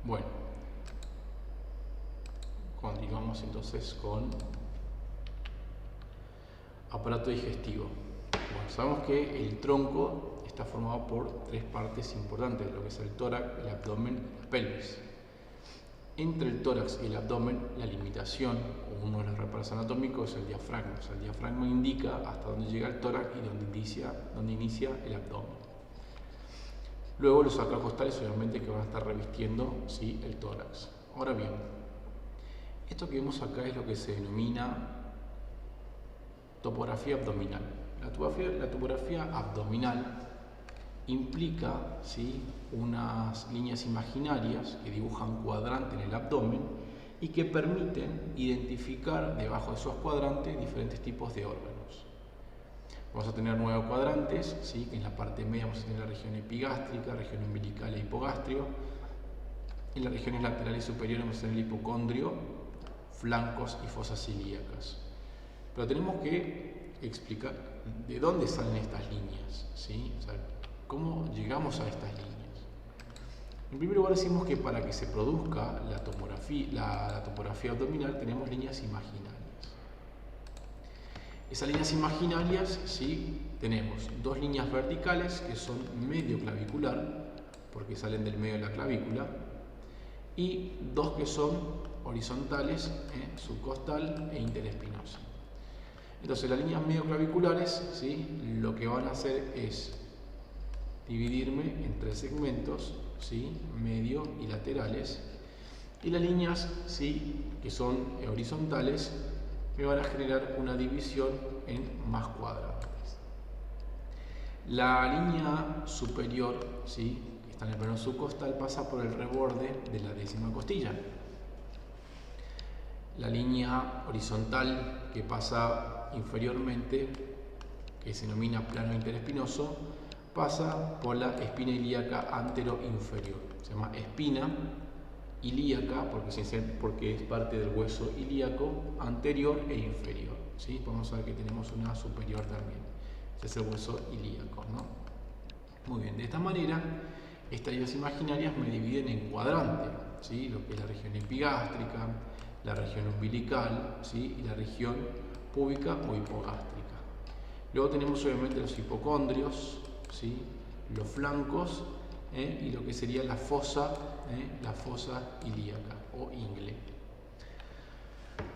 Bueno, continuamos entonces con aparato digestivo. Bueno, sabemos que el tronco está formado por tres partes importantes, lo que es el tórax, el abdomen y la pelvis. Entre el tórax y el abdomen, la limitación o uno de los reparos anatómicos es el diafragma. O sea, el diafragma indica hasta dónde llega el tórax y dónde inicia el abdomen. Luego los sacrocostales obviamente que van a estar revistiendo, ¿sí?, el tórax. Ahora bien, esto que vemos acá es lo que se denomina topografía abdominal. La topografía abdominal implica, ¿sí?, unas líneas imaginarias que dibujan cuadrantes en el abdomen y que permiten identificar debajo de esos cuadrantes diferentes tipos de órganos. Vamos a tener 9 cuadrantes, ¿sí?, que en la parte media vamos a tener la región epigástrica, región umbilical e hipogastrio. En las regiones laterales y superiores vamos a tener el hipocondrio, flancos y fosas ilíacas. Pero tenemos que explicar de dónde salen estas líneas, ¿sí? O sea, cómo llegamos a estas líneas. En primer lugar decimos que para que se produzca la topografía abdominal tenemos líneas imaginarias. Esas líneas imaginarias, ¿sí?, tenemos dos líneas verticales que son medio clavicular, porque salen del medio de la clavícula, y dos que son horizontales, subcostal e interespinosa. Entonces las líneas medio claviculares, ¿sí?, lo que van a hacer es dividirme en tres segmentos, ¿sí?, medio y laterales, y las líneas, ¿sí?, que son horizontales me van a generar una división en más cuadrantes. La línea superior, ¿sí?, que está en el plano subcostal, pasa por el reborde de la décima costilla. La línea horizontal que pasa inferiormente, que se denomina plano interespinoso, pasa por la espina ilíaca antero-inferior. Se llama espina ilíaca porque es parte del hueso ilíaco anterior e inferior, ¿sí? Podemos saber que tenemos una superior también. Este es el hueso ilíaco, ¿no? Muy bien, de esta manera estas líneas imaginarias me dividen en cuadrantes, ¿sí?, lo que es la región epigástrica, la región umbilical, ¿sí?, y la región púbica o hipogástrica. Luego tenemos obviamente los hipocondrios, ¿sí?, los flancos, y lo que sería la fosa ilíaca o ingle.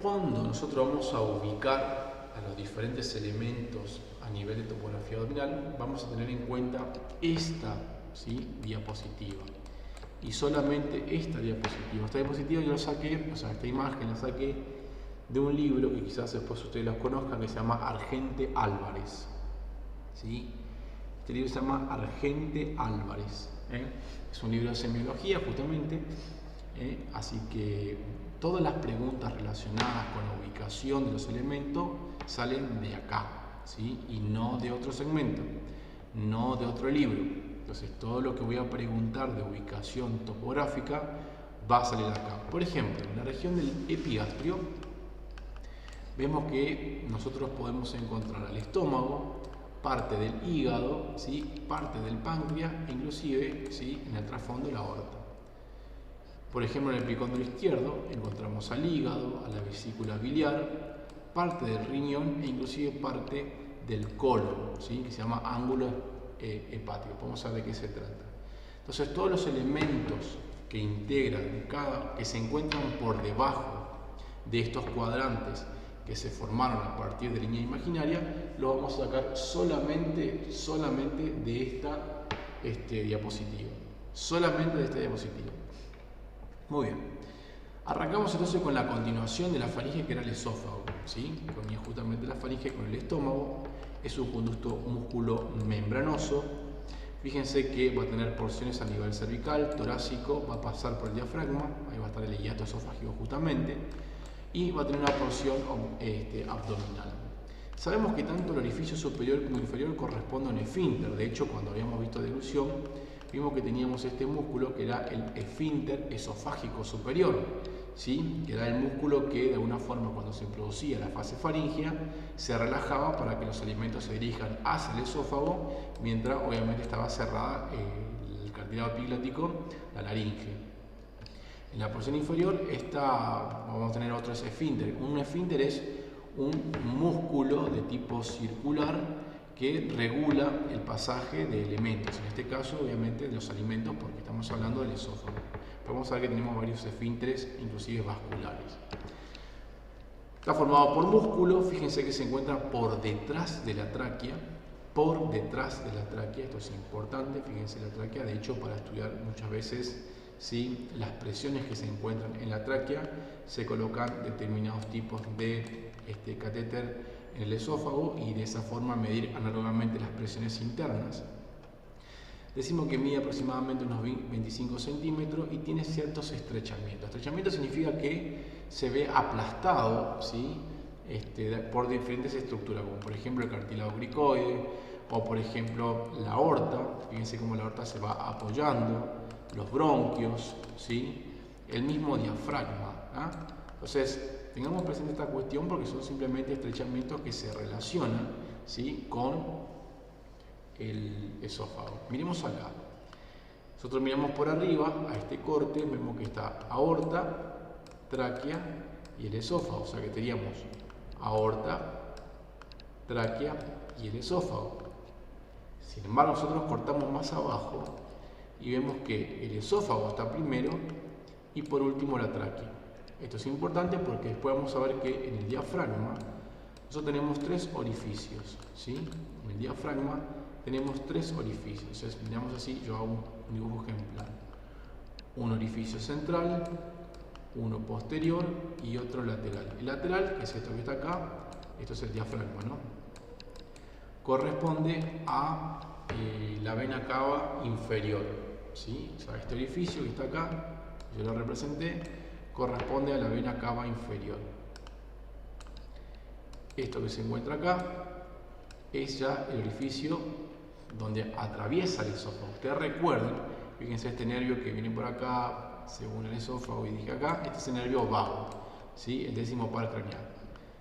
Cuando nosotros vamos a ubicar a los diferentes elementos a nivel de topografía abdominal, vamos a tener en cuenta esta, ¿sí?, diapositiva. Y solamente esta diapositiva. Esta diapositiva yo la saqué, o sea, esta imagen la saqué de un libro que quizás después ustedes los conozcan, que se llama Argente Álvarez, ¿sí? Este libro se llama Argente Álvarez, es un libro de semiología justamente, así que todas las preguntas relacionadas con la ubicación de los elementos salen de acá, ¿sí?, y no de otro segmento, no de otro libro. Entonces todo lo que voy a preguntar de ubicación topográfica va a salir acá. Por ejemplo, en la región del epigastrio vemos que nosotros podemos encontrar el estómago, parte del hígado, ¿sí?, parte del páncreas e inclusive, ¿sí?, en el trasfondo la aorta. Por ejemplo, en el epicondrio izquierdo encontramos al hígado, a la vesícula biliar, parte del riñón e inclusive parte del colon, ¿sí?, que se llama ángulo hepático. Vamos a ver de qué se trata. Entonces todos los elementos que integran que se encuentran por debajo de estos cuadrantes que se formaron a partir de línea imaginaria, lo vamos a sacar solamente de esta diapositiva. Solamente de esta diapositiva. Muy bien. Arrancamos entonces con la continuación de la faringe, que era el esófago, ¿sí?, que unía justamente la faringe con el estómago. Es un conducto músculo membranoso. Fíjense que va a tener porciones a nivel cervical, torácico, va a pasar por el diafragma, ahí va a estar el hiato esofágico justamente, y va a tener una porción abdominal. Sabemos que tanto el orificio superior como inferior corresponde a un esfínter. De hecho, cuando habíamos visto deglución, vimos que teníamos este músculo que era el esfínter esofágico superior, ¿sí?, que era el músculo que de alguna forma, cuando se producía la fase faríngea, se relajaba para que los alimentos se dirijan hacia el esófago, mientras obviamente estaba cerrada el cartílago epiglático, la laringe. En la porción inferior vamos a tener otros esfínteres. Un esfínter es un músculo de tipo circular que regula el pasaje de elementos, en este caso obviamente de los alimentos, porque estamos hablando del esófago. Pero vamos a ver que tenemos varios esfínteres, inclusive vasculares. Está formado por músculo, fíjense que se encuentra por detrás de la tráquea, esto es importante, fíjense la tráquea, de hecho para estudiar muchas veces ¿sí? Las presiones que se encuentran en la tráquea, se colocan determinados tipos de catéter en el esófago y de esa forma medir análogamente las presiones internas. Decimos que mide aproximadamente unos 25 centímetros y tiene ciertos estrechamientos. Estrechamiento significa que se ve aplastado ¿sí? Por diferentes estructuras, como por ejemplo el cartílago cricoide o por ejemplo la aorta. Fíjense cómo la aorta se va apoyando, los bronquios, ¿sí? El mismo diafragma. ¿Ah? Entonces, tengamos presente esta cuestión porque son simplemente estrechamientos que se relacionan ¿sí? con el esófago. Miremos acá. Nosotros miramos por arriba a este corte, vemos que está aorta, tráquea y el esófago. O sea que teníamos aorta, tráquea y el esófago. Sin embargo, nosotros cortamos más abajo y vemos que el esófago está primero y por último la tráquea. Esto es importante porque después vamos a ver que en el diafragma nosotros tenemos 3 orificios, ¿sí? En el diafragma tenemos 3 orificios. Entonces, miramos así, yo hago un dibujo ejemplar. Un orificio central, uno posterior y otro lateral. El lateral, que es esto que está acá, esto es el diafragma, ¿no? Corresponde a la vena cava inferior, ¿sí? O sea, este orificio que está acá, yo lo representé, corresponde a la vena cava inferior. Esto que se encuentra acá es ya el orificio donde atraviesa el esófago. Ustedes recuerden, fíjense este nervio que viene por acá, según el esófago, y dije acá, este es el nervio vago, ¿sí? El décimo par craneal.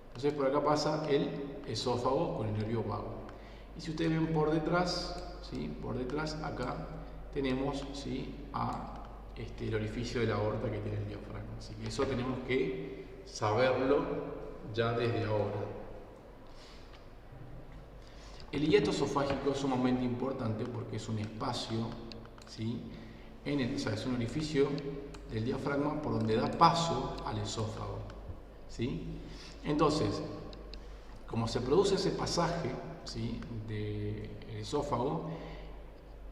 Entonces por acá pasa el esófago con el nervio vago. Y si ustedes ven por detrás, ¿sí? Por detrás acá tenemos ¿sí? El orificio de la aorta que tiene el diafragma. Así que eso tenemos que saberlo ya desde ahora. El hiato esofágico es sumamente importante porque es un espacio, ¿sí? O sea, es un orificio del diafragma por donde da paso al esófago, ¿sí? Entonces, como se produce ese pasaje, ¿sí? del esófago,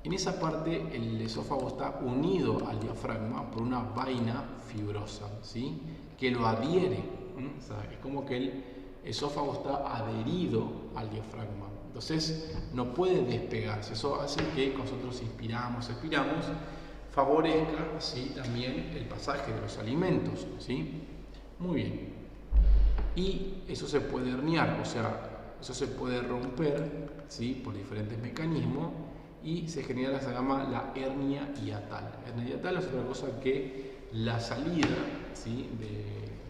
en esa parte el esófago está unido al diafragma por una vaina fibrosa, ¿sí? Que lo adhiere. O sea, es como que el esófago está adherido al diafragma. Entonces no puede despegarse. Eso hace que nosotros inspiramos, expiramos, favorezca ¿sí? también el pasaje de los alimentos, ¿sí? Muy bien. Y eso se puede herniar, o sea, eso se puede romper ¿sí? por diferentes mecanismos y se genera lo que se llama la hernia hiatal. La hernia hiatal es otra cosa que la salida ¿sí? de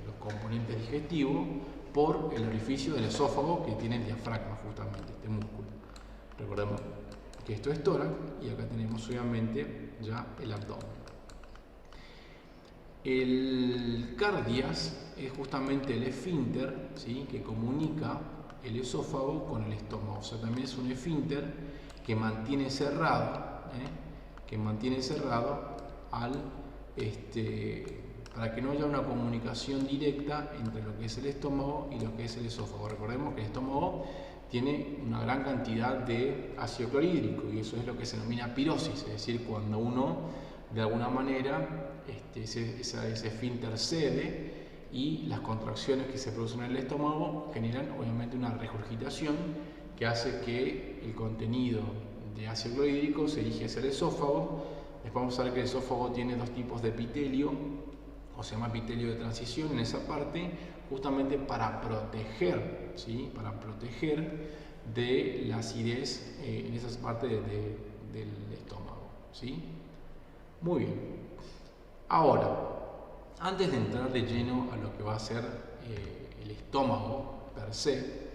los componentes digestivos por el orificio del esófago que tiene el diafragma, justamente, este músculo. Recordemos que esto es tórax y acá tenemos obviamente ya el abdomen. El cardias es justamente el esfínter ¿sí? que comunica el esófago con el estómago. O sea, también es un esfínter que mantiene cerrado para que no haya una comunicación directa entre lo que es el estómago y lo que es el esófago. Recordemos que el estómago tiene una gran cantidad de ácido clorhídrico y eso es lo que se denomina pirosis, es decir, cuando uno de alguna manera ese esfínter cede y las contracciones que se producen en el estómago generan obviamente una regurgitación que hace que el contenido de ácido clorhídrico se dirige hacia el esófago. Después vamos a ver que el esófago tiene 2 tipos de epitelio, o se llama epitelio de transición en esa parte, justamente para proteger, ¿sí? Para proteger de la acidez en esa parte del estómago, ¿sí? Muy bien. Ahora, antes de entrar de lleno a lo que va a ser el estómago per se,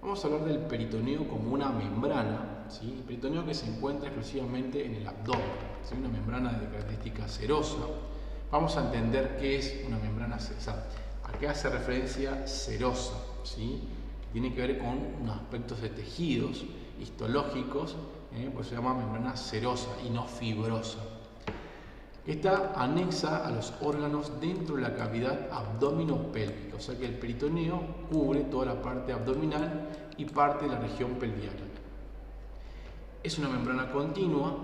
vamos a hablar del peritoneo como una membrana, ¿sí? El peritoneo que se encuentra exclusivamente en el abdomen, ¿sí? Una membrana de característica cerosa, vamos a entender qué es una membrana serosa. ¿A qué hace referencia serosa? ¿Sí? Tiene que ver con unos aspectos de tejidos histológicos, pues se llama membrana serosa y no fibrosa. Está anexa a los órganos dentro de la cavidad abdominopélvica, o sea que el peritoneo cubre toda la parte abdominal y parte de la región pelviana. Es una membrana continua,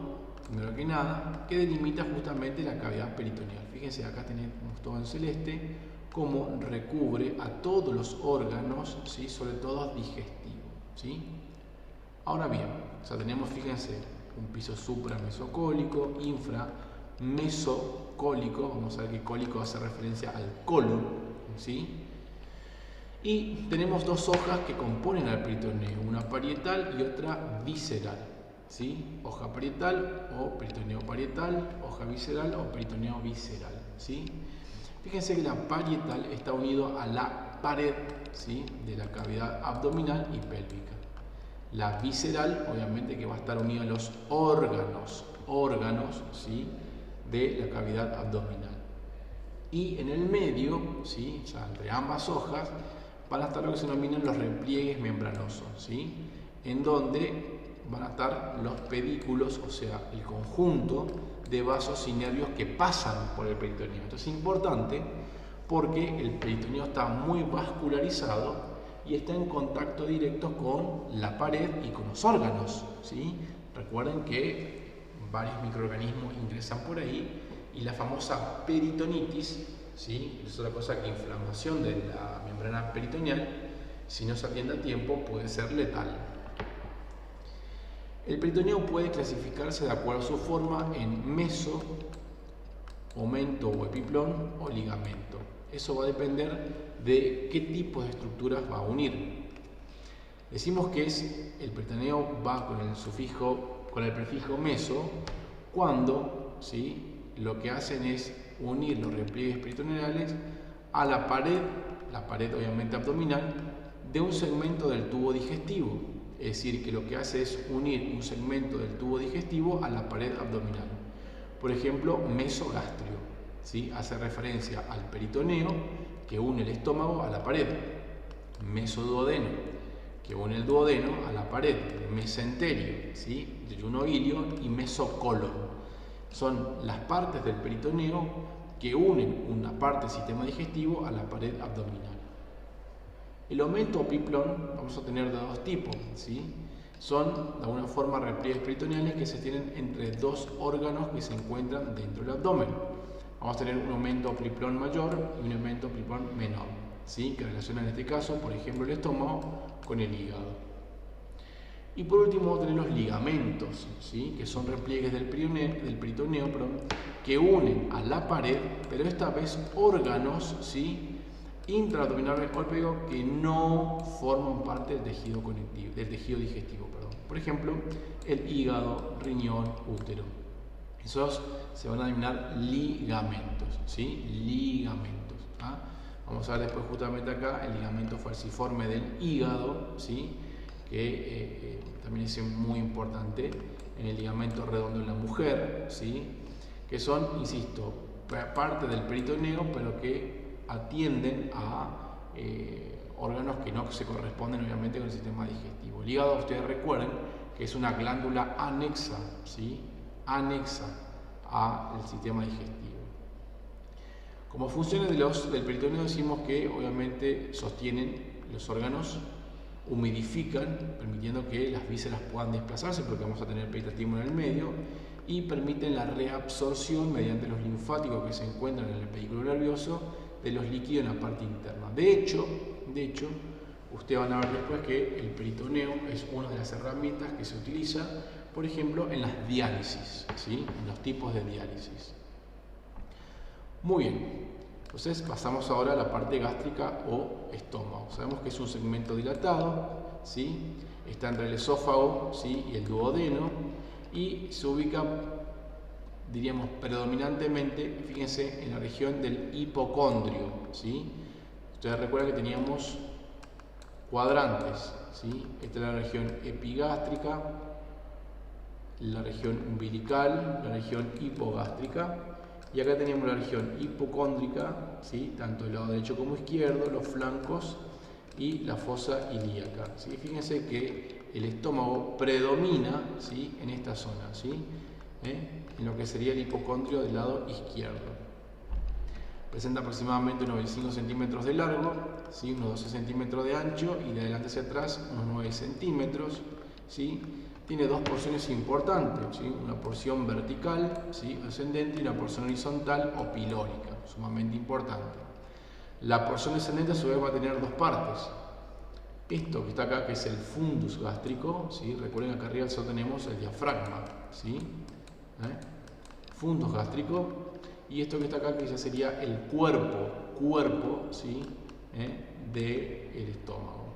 primero que nada, que delimita justamente la cavidad peritoneal. Fíjense, acá tenemos todo en celeste, cómo recubre a todos los órganos, ¿sí? Sobre todo digestivos, ¿sí? Ahora bien, o sea, tenemos, fíjense, un piso supramesocólico, inframesocólico, vamos a ver que cólico hace referencia al colon, ¿sí? Y tenemos dos hojas que componen al peritoneo, una parietal y otra visceral, ¿sí? Hoja parietal o peritoneo parietal, hoja visceral o peritoneo visceral, ¿sí? Fíjense que la parietal está unido a la pared, ¿sí? De la cavidad abdominal y pélvica. La visceral, obviamente, que va a estar unida a los órganos, ¿sí? De la cavidad abdominal. Y en el medio, ¿sí? O sea, entre ambas hojas, van a estar lo que se denominan los repliegues membranosos, ¿sí? En donde van a estar los pedículos, o sea, el conjunto de vasos y nervios que pasan por el peritoneo. Esto es importante porque el peritoneo está muy vascularizado y está en contacto directo con la pared y con los órganos, ¿sí? Recuerden que varios microorganismos ingresan por ahí y la famosa peritonitis, ¿sí? Es otra cosa que inflamación de la membrana peritoneal, si no se atiende a tiempo, puede ser letal. El peritoneo puede clasificarse de acuerdo a su forma en meso, omento o epiplón o ligamento. Eso va a depender de qué tipo de estructuras va a unir. Decimos que el peritoneo va con el prefijo meso cuando, ¿sí? Lo que hacen es unir los repliegues peritoneales a la pared obviamente abdominal, de un segmento del tubo digestivo. Es decir, que lo que hace es unir un segmento del tubo digestivo a la pared abdominal. Por ejemplo, mesogastrio, ¿sí? Hace referencia al peritoneo que une el estómago a la pared. Mesoduodeno, que une el duodeno a la pared. Mesenterio, ¿sí? Yeyuno ilio y mesocolon. Son las partes del peritoneo que unen una parte del sistema digestivo a la pared abdominal. El omento o piplón vamos a tener de dos tipos, ¿sí? Son de alguna forma repliegues peritoneales que se tienen entre dos órganos que se encuentran dentro del abdomen. Vamos a tener un omento o piplón mayor y un omento o piplón menor, ¿sí? Que relacionan en este caso, por ejemplo, el estómago con el hígado. Y por último vamos a tener los ligamentos, ¿sí? Que son repliegues del peritoneo, que unen a la pared, pero esta vez órganos, ¿sí? Intraabdominal orpego que no forman parte del tejido conectivo, del tejido digestivo, Por ejemplo, el hígado, riñón, útero. Esos se van a denominar ligamentos, ¿sí? Ligamentos. ¿Ah? Vamos a ver después justamente acá el ligamento falciforme del hígado, ¿sí? Que también es muy importante en el ligamento redondo en la mujer, ¿sí? Que son, insisto, parte del peritoneo, pero que atienden a órganos que no se corresponden obviamente con el sistema digestivo. El hígado, ustedes recuerden que es una glándula anexa, ¿sí? Anexa al sistema digestivo. Como funciones del peritoneo decimos que obviamente sostienen los órganos, humidifican, permitiendo que las vísceras puedan desplazarse porque vamos a tener peritastimo en el medio, y permiten la reabsorción mediante los linfáticos que se encuentran en el pedículo nervioso de los líquidos en la parte interna. De hecho, ustedes van a ver después que el peritoneo es una de las herramientas que se utiliza, por ejemplo, en las diálisis, ¿sí? En los tipos de diálisis. Muy bien, entonces pasamos ahora a la parte gástrica o estómago. Sabemos que es un segmento dilatado, ¿sí? Está entre el esófago, ¿sí? Y el duodeno, y se ubica, diríamos, predominantemente, fíjense, en la región del hipocondrio, ¿sí? Ustedes recuerdan que teníamos cuadrantes, ¿sí? Esta es la región epigástrica, la región umbilical, la región hipogástrica, Y acá tenemos la región hipocóndrica, ¿sí? Tanto el lado derecho como izquierdo, los flancos y la fosa ilíaca, ¿sí? Fíjense que el estómago predomina, ¿sí? En esta zona, ¿sí? En lo que sería el hipocondrio del lado izquierdo. Presenta aproximadamente unos 25 centímetros de largo, ¿sí? Unos 12 centímetros de ancho y de adelante hacia atrás unos 9 centímetros, ¿sí? Tiene dos porciones importantes, ¿sí? Una porción vertical, ¿sí? Ascendente, y una porción horizontal o pilórica, sumamente importante. La porción descendente a su vez va a tener dos partes. Esto que está acá, que es el fundus gástrico, ¿sí? Recuerden que acá arriba solo tenemos el diafragma, ¿sí? Fundus gástrico. Y esto que está acá, que ya sería el cuerpo, ¿sí? Del estómago.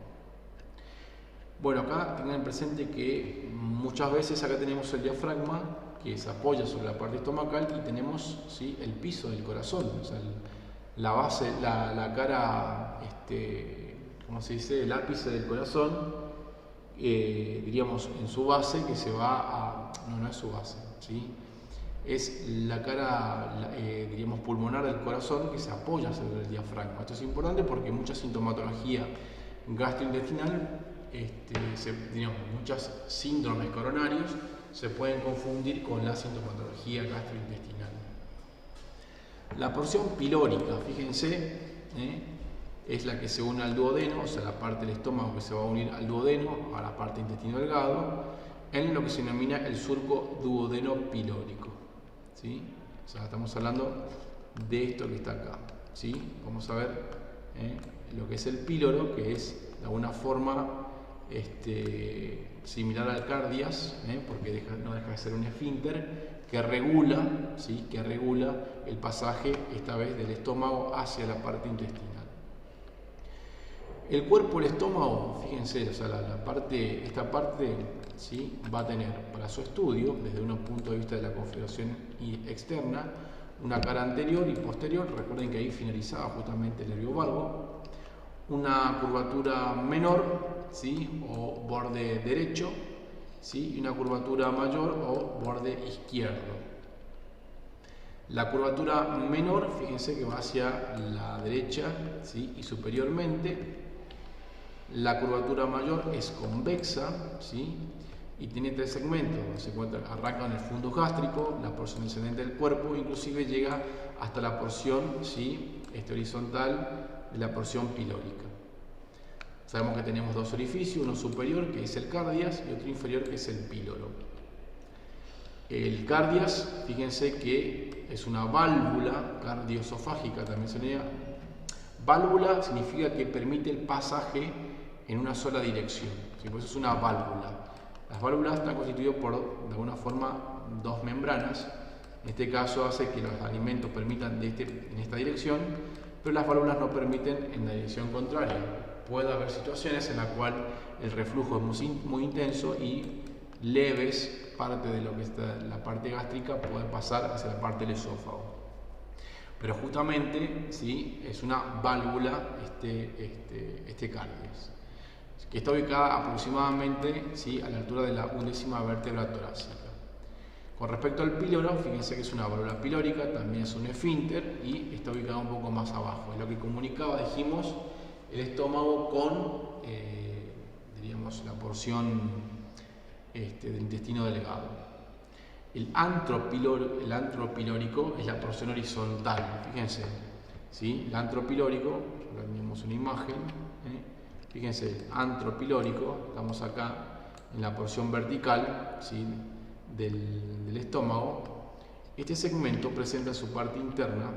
Bueno, acá tengan presente que muchas veces acá tenemos el diafragma que se apoya sobre la parte estomacal y tenemos, ¿sí? El piso del corazón, o sea, la base, la cara, ¿cómo se dice? El ápice del corazón, diríamos en su base, que se va a... no es su base, ¿sí? Es la cara, diríamos, pulmonar del corazón que se apoya sobre el diafragma. Esto es importante porque mucha sintomatología gastrointestinal, digamos, muchos síndromes coronarios se pueden confundir con la sintomatología gastrointestinal. La porción pilórica, fíjense, es la que se une al duodeno, o sea, la parte del estómago que se va a unir al duodeno, a la parte intestino delgado, en lo que se denomina el surco duodeno-pilórico, ¿sí? O sea, estamos hablando de esto que está acá, ¿sí? Vamos a ver lo que es el píloro, que es de alguna forma similar al cardias, porque no deja de ser un esfínter que regula, ¿sí? Que regula el pasaje, esta vez del estómago hacia la parte intestinal. El cuerpo, el estómago, fíjense, o sea, esta parte, ¿sí? Va a tener para su estudio, desde un punto de vista de la configuración externa, una cara anterior y posterior. Recuerden que ahí finalizaba justamente el nervio vago, una curvatura menor, ¿sí? O borde derecho, ¿sí? Y una curvatura mayor o borde izquierdo. La curvatura menor, fíjense que va hacia la derecha, ¿sí? Y superiormente. La curvatura mayor es convexa, ¿sí? Y tiene tres segmentos, donde se encuentra, arranca en el fundus gástrico, la porción descendente del cuerpo, inclusive llega hasta la porción, ¿sí? Horizontal de la porción pilórica. Sabemos que tenemos dos orificios, uno superior, que es el cardias, y otro inferior, que es el píloro. El cardias, fíjense que es una válvula cardioesofágica, también se llama. Válvula significa que permite el pasaje en una sola dirección, ¿sí? Por eso es una válvula. Las válvulas están constituidas por, de alguna forma, dos membranas. En este caso hace que los alimentos permitan en esta dirección, pero las válvulas no permiten en la dirección contraria. Puede haber situaciones en las cuales el reflujo es muy intenso y leves, parte de lo que está la parte gástrica puede pasar hacia la parte del esófago. Pero justamente, ¿sí? Es una válvula este cardias, que está ubicada aproximadamente, ¿sí? A la altura de la 11ª vértebra torácica. Con respecto al píloro, fíjense que es una válvula pilórica, también es un esfínter y está ubicada un poco más abajo. Es lo que comunicaba, dijimos, el estómago con, diríamos, la porción del intestino delgado. El antro pilórico es la porción horizontal, fíjense, ¿sí? El antro pilórico, tenemos una imagen, fíjense, el antro pilórico, estamos acá en la porción vertical, ¿sí? del estómago. Este segmento presenta en su parte interna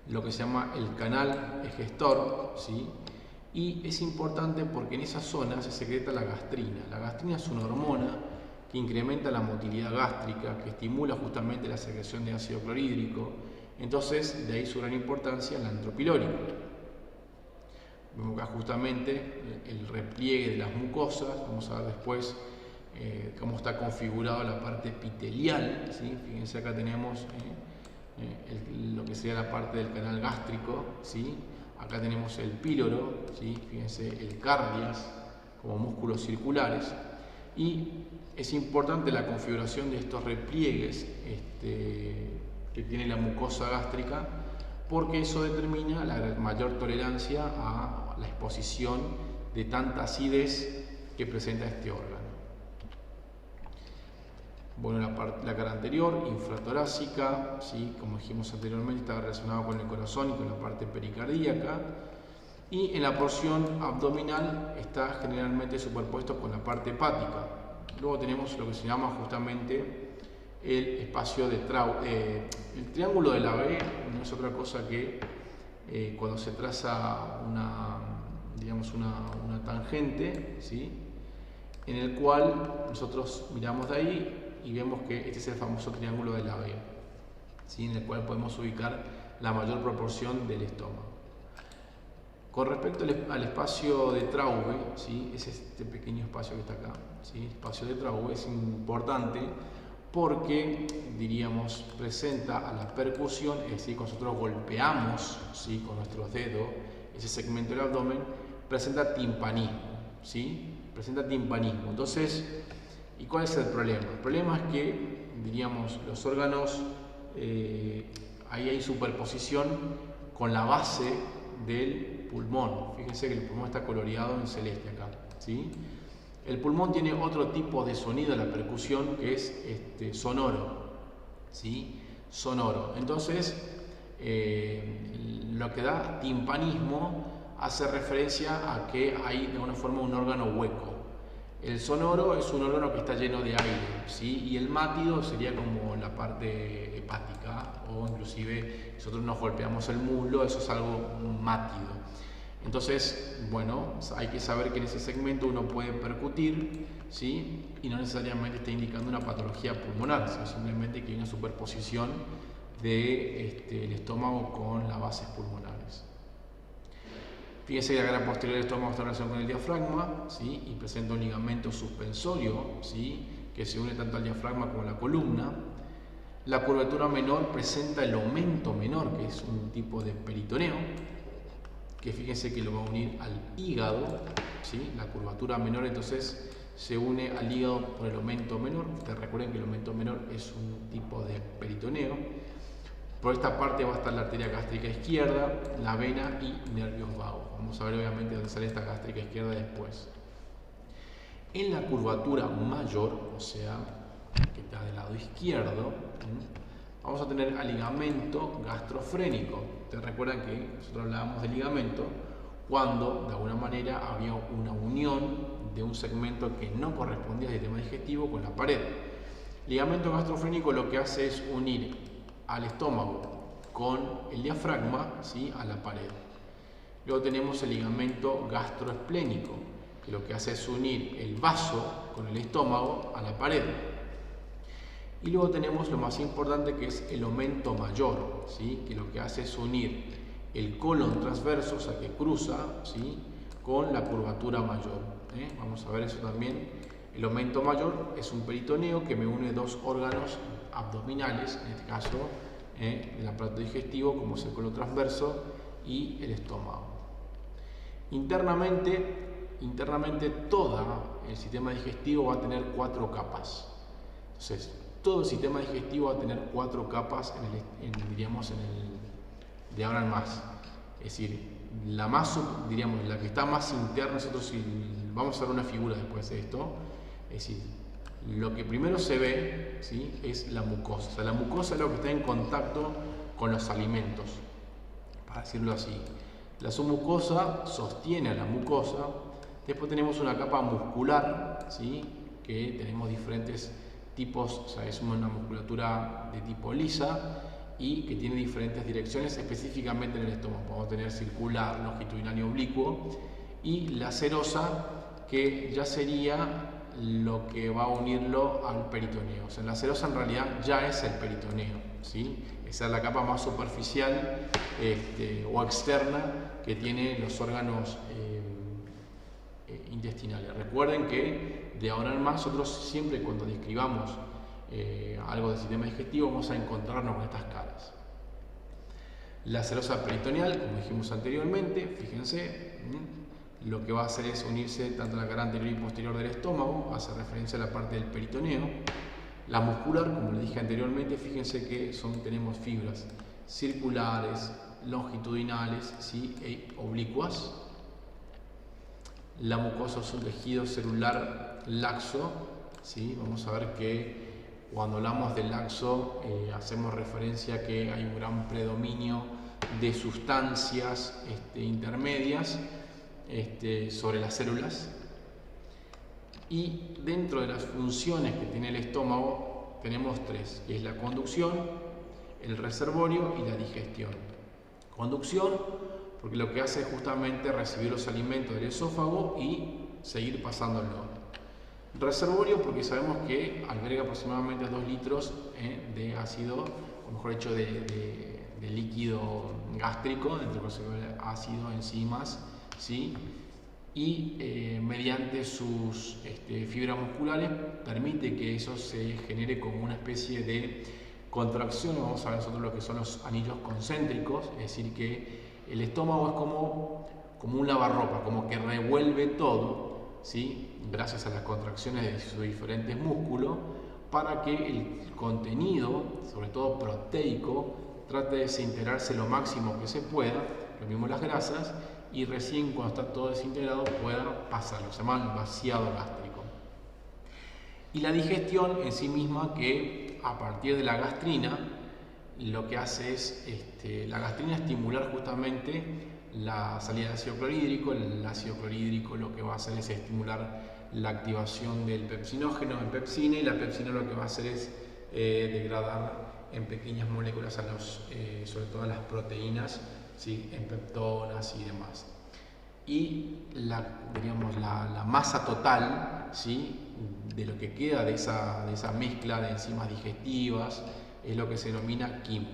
lo que se llama el canal egestor, ¿sí? Y es importante porque en esa zona se secreta la gastrina. La gastrina es una hormona que incrementa la motilidad gástrica, que estimula justamente la secreción de ácido clorhídrico. Entonces, de ahí su gran importancia el antro pilórico. Vemos acá justamente el repliegue de las mucosas. Vamos a ver después cómo está configurada la parte epitelial, ¿sí? Fíjense, acá tenemos lo que sería la parte del canal gástrico, ¿sí? Acá tenemos el píloro, ¿sí? Fíjense, el cardias como músculos circulares. Y es importante la configuración de estos repliegues que tiene la mucosa gástrica, porque eso determina la mayor tolerancia a la exposición de tanta acidez que presenta este órgano. Bueno, la cara anterior, infratorácica, ¿sí? Como dijimos anteriormente, está relacionado con el corazón y con la parte pericardíaca. Y en la porción abdominal está generalmente superpuesto con la parte hepática. Luego tenemos lo que se llama justamente el espacio de el triángulo de la B no es otra cosa que cuando se traza digamos una tangente, ¿sí? En el cual nosotros miramos de ahí y vemos que este es el famoso triángulo de la B, ¿sí? En el cual podemos ubicar la mayor proporción del estómago. Con respecto al espacio de Traube, ¿sí? Es este pequeño espacio que está acá, ¿sí? El espacio de Traube es importante porque, diríamos, presenta a la percusión, es decir, cuando nosotros golpeamos, ¿sí? Con nuestros dedos ese segmento del abdomen, presenta timpanismo, ¿sí? Presenta timpanismo. Entonces, ¿y cuál es el problema? El problema es que, diríamos, los órganos, ahí hay superposición con la base del pulmón. Fíjense que el pulmón está coloreado en celeste acá, ¿sí? El pulmón tiene otro tipo de sonido en la percusión que es sonoro, ¿sí? Sonoro. Entonces, lo que da timpanismo hace referencia a que hay de alguna forma un órgano hueco. El sonoro es un órgano que está lleno de aire, ¿sí? Y el mátido sería como la parte hepática, o inclusive nosotros nos golpeamos el muslo, eso es algo mátido. Entonces, bueno, hay que saber que en ese segmento uno puede percutir, ¿sí? Y no necesariamente está indicando una patología pulmonar, sino simplemente que hay una superposición del estómago con las bases pulmonares. Fíjense que la cara posterior del estómago está en relación con el diafragma, ¿sí? Y presenta un ligamento suspensorio, ¿sí? Que se une tanto al diafragma como a la columna. La curvatura menor presenta el aumento menor, que es un tipo de peritoneo, que fíjense que lo va a unir al hígado, ¿sí? La curvatura menor entonces se une al hígado por el aumento menor. Ustedes recuerden que el aumento menor es un tipo de peritoneo. Por esta parte va a estar la arteria gástrica izquierda, la vena y nervios vagos. Vamos a ver obviamente dónde sale esta gástrica izquierda después. En la curvatura mayor, o sea, que está del lado izquierdo, vamos a tener al ligamento gastrofrénico. Ustedes recuerdan que nosotros hablábamos del ligamento cuando de alguna manera había una unión de un segmento que no correspondía al sistema digestivo con la pared. El ligamento gastrofrénico lo que hace es unir al estómago con el diafragma, ¿sí? A la pared. Luego tenemos el ligamento gastroesplénico, que lo que hace es unir el vaso con el estómago a la pared. Y luego tenemos lo más importante, que es el aumento mayor, ¿sí? Que lo que hace es unir el colon transverso, o sea que cruza, ¿sí? Con la curvatura mayor. Vamos a ver eso también. El aumento mayor es un peritoneo que me une dos órganos abdominales, en este caso el aparato digestivo, como es el colon transverso y el estómago. Internamente todo el sistema digestivo va a tener 4 capas. Entonces, todo el sistema digestivo va a tener 4 capas diríamos de ahora en más. Es decir, la que está más interna, nosotros vamos a hacer una figura después de esto. Es decir, lo que primero se ve, ¿sí? Es la mucosa. O sea, la mucosa es lo que está en contacto con los alimentos, para decirlo así. La submucosa sostiene a la mucosa. Después tenemos una capa muscular, ¿sí? Que tenemos diferentes tipos, o sea, es una musculatura de tipo lisa y que tiene diferentes direcciones, específicamente en el estómago. Podemos tener circular, longitudinal y oblicuo. Y la serosa, que ya sería lo que va a unirlo al peritoneo. O sea, la serosa en realidad ya es el peritoneo, ¿sí? Esa es la capa más superficial o externa que tienen los órganos intestinales. Recuerden que de ahora en más nosotros siempre cuando describamos algo del sistema digestivo vamos a encontrarnos con estas caras. La serosa peritoneal, como dijimos anteriormente, fíjense, lo que va a hacer es unirse tanto la cara anterior y posterior del estómago, hace referencia a la parte del peritoneo. La muscular, como les dije anteriormente, fíjense que tenemos fibras circulares, longitudinales, ¿sí? E oblicuas. La mucosa es un tejido celular laxo, ¿sí? Vamos a ver que cuando hablamos del laxo hacemos referencia a que hay un gran predominio de sustancias intermedias sobre las células. Y dentro de las funciones que tiene el estómago tenemos tres, que es la conducción, el reservorio y la digestión. Conducción, porque lo que hace es justamente recibir los alimentos del esófago y seguir pasándolo. Reservorio, porque sabemos que alberga aproximadamente 2 litros de ácido, o mejor dicho, de líquido gástrico, dentro del ácido, enzimas, ¿sí? Y mediante sus fibras musculares permite que eso se genere como una especie de contracción. Vamos a ver nosotros lo que son los anillos concéntricos, es decir, que el estómago es como un lavarropa, como que revuelve todo, ¿sí? Gracias a las contracciones de sus diferentes músculos, para que el contenido, sobre todo proteico, trate de desintegrarse lo máximo que se pueda, lo mismo las grasas, y recién cuando está todo desintegrado pueda pasarlo, se llama el vaciado gástrico. Y la digestión en sí misma, que a partir de la gastrina lo que hace es la gastrina estimular justamente la salida de ácido clorhídrico. El ácido clorhídrico lo que va a hacer es estimular la activación del pepsinógeno en pepsina, y la pepsina lo que va a hacer es degradar en pequeñas moléculas sobre todo a las proteínas, ¿sí? En peptonas y demás. Y la masa total, ¿sí? De lo que queda de esa mezcla de enzimas digestivas es lo que se denomina quimo,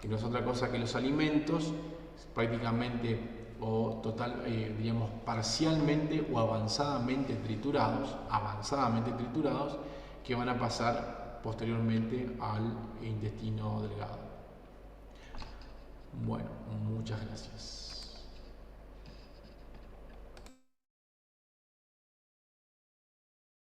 que no es otra cosa que los alimentos prácticamente parcialmente o avanzadamente triturados, que van a pasar posteriormente al intestino delgado. Bueno, muchas gracias.